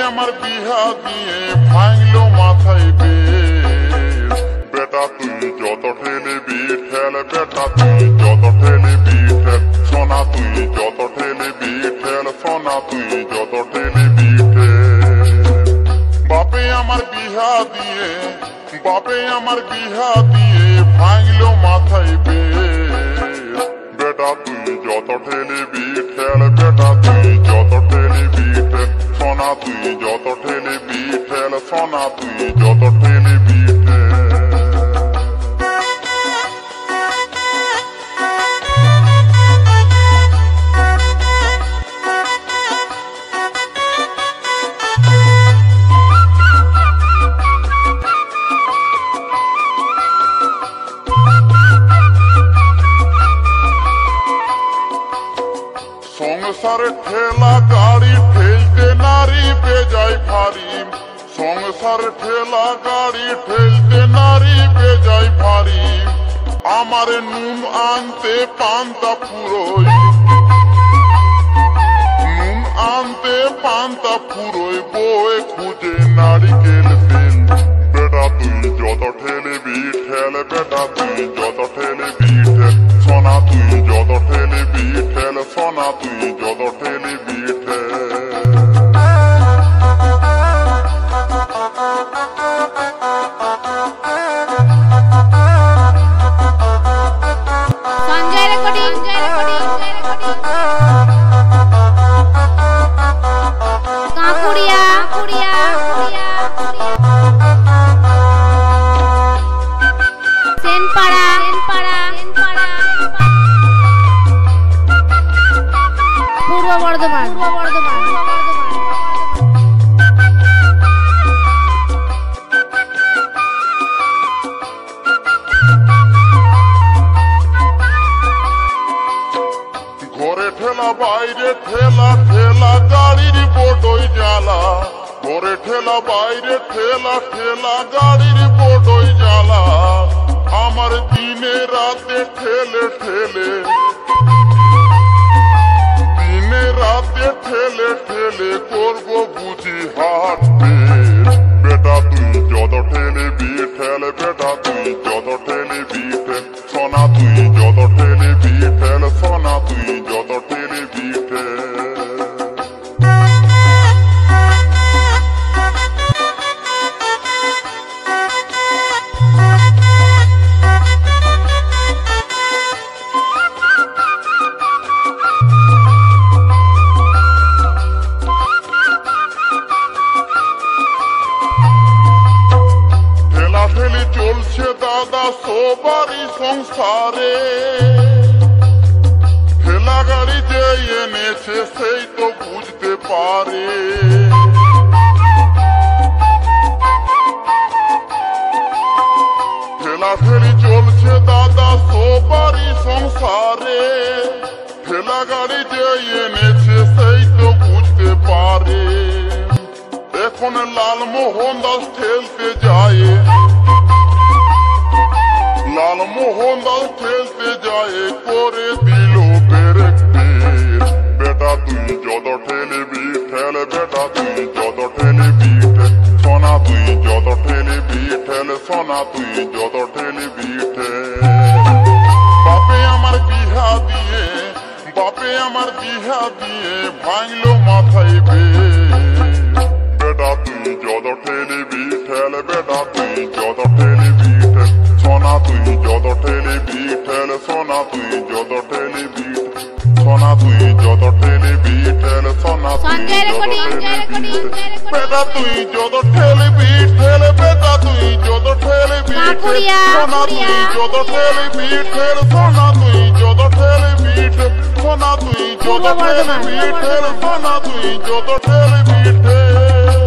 আমার বিহা দিয়ে ভাঙলো মাথায় বেশ। বেটা তুই যত ঠেলবি ঠেল, বেটা তুই যত ঠেলবি ঠেল, সোনা তুই যত ঠেলবি ঠেল, সোনা তুই যত ঠেলবি ঠেল। বাপে আমার বিহা দিয়ে, বাপে আমার বিহা দিয়ে ভাঙলো মাথায় বেশ। বেটা তুই যত ঠেলবি ঠেল, বেটা তুই যত ঠেলবি ঠেল, সোনা তুই যত ঠেলবি ঠেল, সোনা তুই যত ঠেলবি ঠেল। সংসারে ঠেলা গাড়ি ঠেলতে নারী বেজায় ভারী, সংসারে ঠেলা গাড়ি ঠেলতে নারী বেজায় ভারী। আমার নুন আনতে পান্তা ফুরোয়, নুন আনতে পান্তা ফুরোয়, বয়ে খুঁজে নারিকেল তেল। বেটা তুই যত ঠেলবি ঠেল, বেটা তুই যত ঠেলবি ঠেল, সোনা তুই যত ঠেলবি ঠেল, সোনা তুই যত ঠেলবি ঠেল। সঞ্জয় রেকর্ডিং, কাকুড়িয়া কুড়িয়া সেনপাড়া পূর্ব বর্ধমান। ঘরে ঠেলা বাইরে ঠেলা, ঠেলা গাড়ির বড়ই জ্বালা। ঘরে ঠেলা বাইরে ঠেলা, ঠেলা গাড়ির বড়ই জ্বালা। আমার দিনে রাতে ঠেলে ঠেলে, দিনে রাতে ঠেলে ঠেলে করবো বুঝি হাট বের। বেটা তুই যত ঠেলবি ঠেল, বেটা তুই যত ঠেলবি ঠেল, সোনা তুই যত ঠেলবি ঠেল, সোনা তুই যত ঠেলবি ঠেল। ঠেলাঠেলি চলছে দাদা সবারই সংসারে, ঠেলা গাড়ি যে এনেছে সেই তো বুঝতে পারে। ঠেলাঠেলি চলছে দাদা সবারই সংসারে, ঠেলা গাড়ি যে এনেছে সেই তো বুঝতে পারে। এখন লালমোহন দাস ঠেলতে যায়, লালমোহন দাস ঠেলতে যায় করে দিল ব্রেক ফেল। বেটা তুই যত ঠেলবি ঠেল, বেটা তুই যত ঠেলবি ঠেল, সোনা তুই যত ঠেলবি ঠেল, সোনা তুই যত ঠেলবি ঠেল। বাপে আমার বিহা দিয়ে, বাপে আমার বিহা দিয়ে ভাঙলো মাথায় বেশ। বেটা তুই যত ঠেলবি ঠেল, বেটা তুই যত ঠেলবি ঠেল, সোনা তুই যত ঠেলবি ঠেল, সোনা তুই যত ঠেলবি ঠেল, সোনা তুই যত ঠেলবি ঠেল, সোনা তুই যত ঠেলবি ঠেল। বেটা তুই যত ঠেলবি ঠেল, বেটা তুই যত ঠেলবি ঠেল, সোনা তুই যত ঠেলবি ঠেল, সোনা তুই যত ঠেলবি ঠেল, সোনা তুই যত ঠেলবি ঠেল, সোনা তুই যত ঠেলবি ঠেল।